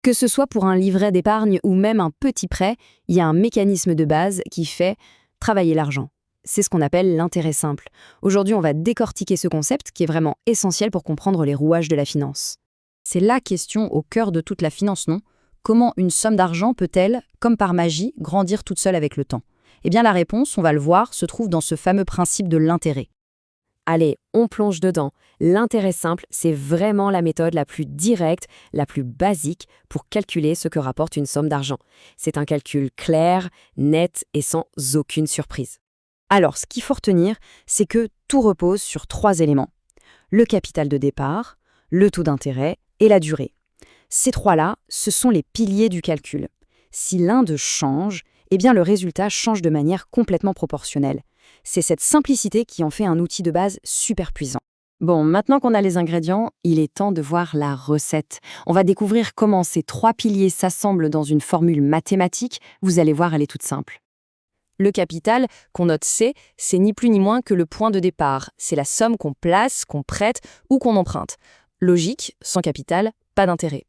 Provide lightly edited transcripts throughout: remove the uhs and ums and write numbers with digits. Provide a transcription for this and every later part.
Que ce soit pour un livret d'épargne ou même un petit prêt, il y a un mécanisme de base qui fait travailler l'argent. C'est ce qu'on appelle l'intérêt simple. Aujourd'hui, on va décortiquer ce concept qui est vraiment essentiel pour comprendre les rouages de la finance. C'est la question au cœur de toute la finance, non? Comment une somme d'argent peut-elle, comme par magie, grandir toute seule avec le temps? Eh bien la réponse, on va le voir, se trouve dans ce fameux principe de l'intérêt. Allez, on plonge dedans. L'intérêt simple, c'est vraiment la méthode la plus directe, la plus basique pour calculer ce que rapporte une somme d'argent. C'est un calcul clair, net et sans aucune surprise. Alors, ce qu'il faut retenir, c'est que tout repose sur 3 éléments. Le capital de départ, le taux d'intérêt et la durée. Ces 3-là, ce sont les piliers du calcul. Si l'un d'eux change, eh bien le résultat change de manière complètement proportionnelle. C'est cette simplicité qui en fait un outil de base super puissant. Bon, maintenant qu'on a les ingrédients, il est temps de voir la recette. On va découvrir comment ces 3 piliers s'assemblent dans une formule mathématique. Vous allez voir, elle est toute simple. Le capital, qu'on note C, c'est ni plus ni moins que le point de départ. C'est la somme qu'on place, qu'on prête ou qu'on emprunte. Logique, sans capital, pas d'intérêt.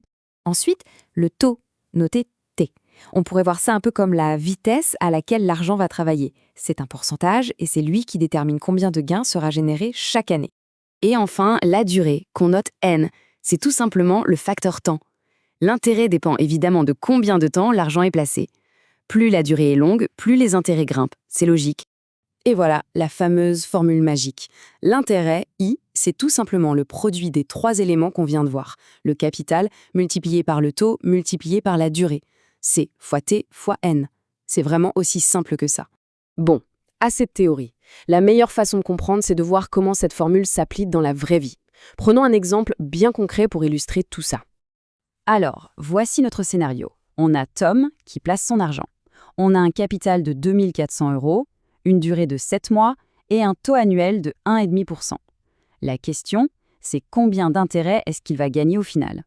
Ensuite, le taux, noté T. On pourrait voir ça un peu comme la vitesse à laquelle l'argent va travailler. C'est un pourcentage et c'est lui qui détermine combien de gains sera généré chaque année. Et enfin, la durée, qu'on note N. C'est tout simplement le facteur temps. L'intérêt dépend évidemment de combien de temps l'argent est placé. Plus la durée est longue, plus les intérêts grimpent. C'est logique. Et voilà, la fameuse formule magique. L'intérêt, I, c'est tout simplement le produit des 3 éléments qu'on vient de voir. Le capital multiplié par le taux multiplié par la durée. C fois T fois N. C'est vraiment aussi simple que ça. Bon, assez de théorie. La meilleure façon de comprendre, c'est de voir comment cette formule s'applique dans la vraie vie. Prenons un exemple bien concret pour illustrer tout ça. Alors, voici notre scénario. On a Tom qui place son argent. On a un capital de 2 400 €, une durée de 7 mois et un taux annuel de 1,5%. La question, c'est combien d'intérêt est-ce qu'il va gagner au final?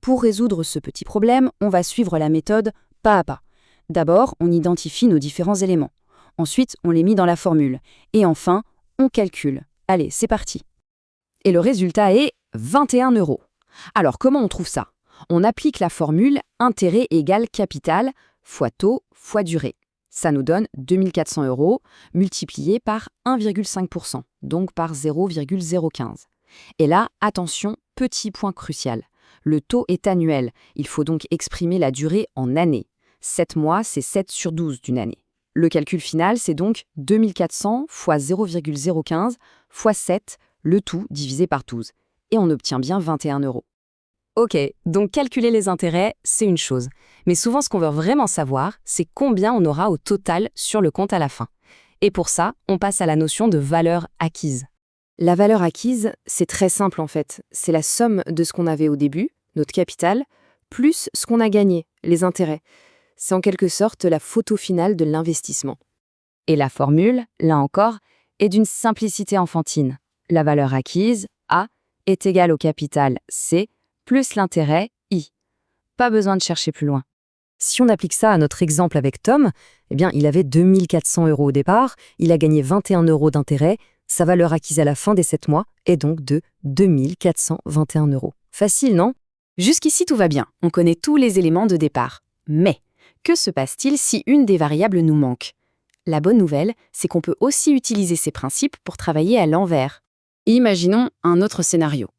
Pour résoudre ce petit problème, on va suivre la méthode pas à pas. D'abord, on identifie nos différents éléments. Ensuite, on les met dans la formule. Et enfin, on calcule. Allez, c'est parti. Et le résultat est 21 €. Alors, comment on trouve ça? On applique la formule intérêt égale capital fois taux fois durée. Ça nous donne 2 400 € multiplié par 1,5%, donc par 0,015. Et là, attention, petit point crucial. Le taux est annuel, il faut donc exprimer la durée en années. 7 mois, c'est 7 sur 12 d'une année. Le calcul final, c'est donc 2400 fois 0,015 fois 7, le tout divisé par 12. Et on obtient bien 21 €. Ok, donc calculer les intérêts, c'est une chose. Mais souvent, ce qu'on veut vraiment savoir, c'est combien on aura au total sur le compte à la fin. Et pour ça, on passe à la notion de valeur acquise. La valeur acquise, c'est très simple en fait. C'est la somme de ce qu'on avait au début, notre capital, plus ce qu'on a gagné, les intérêts. C'est en quelque sorte la photo finale de l'investissement. Et la formule, là encore, est d'une simplicité enfantine. La valeur acquise, A, est égale au capital, C, plus l'intérêt, I. Pas besoin de chercher plus loin. Si on applique ça à notre exemple avec Tom, eh bien, il avait 2 400 € au départ, il a gagné 21 € d'intérêt, sa valeur acquise à la fin des 7 mois est donc de 2 421 €. Facile, non? Jusqu'ici, tout va bien. On connaît tous les éléments de départ. Mais, que se passe-t-il si une des variables nous manque? La bonne nouvelle, c'est qu'on peut aussi utiliser ces principes pour travailler à l'envers. Imaginons un autre scénario.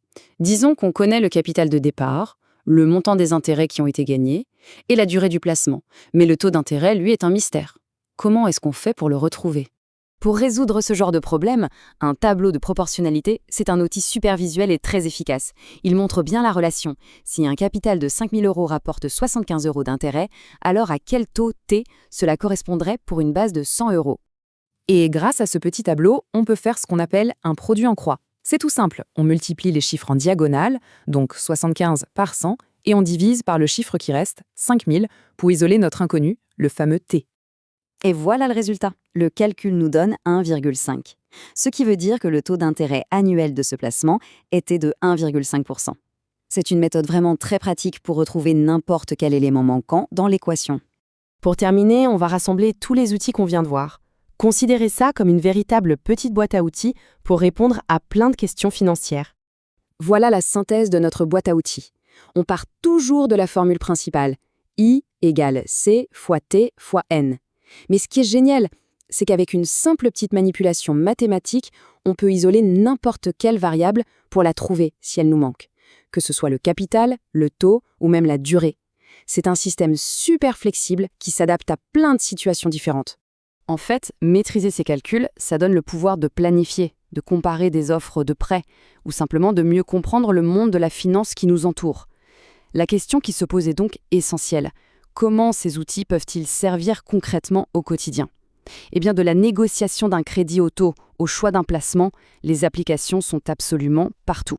Disons qu'on connaît le capital de départ, le montant des intérêts qui ont été gagnés et la durée du placement. Mais le taux d'intérêt, lui, est un mystère. Comment est-ce qu'on fait pour le retrouver? Pour résoudre ce genre de problème, un tableau de proportionnalité, c'est un outil super visuel et très efficace. Il montre bien la relation. Si un capital de 5 000 € rapporte 75 € d'intérêt, alors à quel taux T cela correspondrait pour une base de 100 €? Et grâce à ce petit tableau, on peut faire ce qu'on appelle un produit en croix. C'est tout simple, on multiplie les chiffres en diagonale, donc 75 par 100, et on divise par le chiffre qui reste, 5000, pour isoler notre inconnu, le fameux T. Et voilà le résultat. Le calcul nous donne 1,5. Ce qui veut dire que le taux d'intérêt annuel de ce placement était de 1,5%. C'est une méthode vraiment très pratique pour retrouver n'importe quel élément manquant dans l'équation. Pour terminer, on va rassembler tous les outils qu'on vient de voir. Considérez ça comme une véritable petite boîte à outils pour répondre à plein de questions financières. Voilà la synthèse de notre boîte à outils. On part toujours de la formule principale. I égale C fois T fois N. Mais ce qui est génial, c'est qu'avec une simple petite manipulation mathématique, on peut isoler n'importe quelle variable pour la trouver si elle nous manque. Que ce soit le capital, le taux ou même la durée. C'est un système super flexible qui s'adapte à plein de situations différentes. En fait, maîtriser ces calculs, ça donne le pouvoir de planifier, de comparer des offres de prêt, ou simplement de mieux comprendre le monde de la finance qui nous entoure. La question qui se pose est donc essentielle. Comment ces outils peuvent-ils servir concrètement au quotidien ? Eh bien, de la négociation d'un crédit auto au choix d'un placement, les applications sont absolument partout.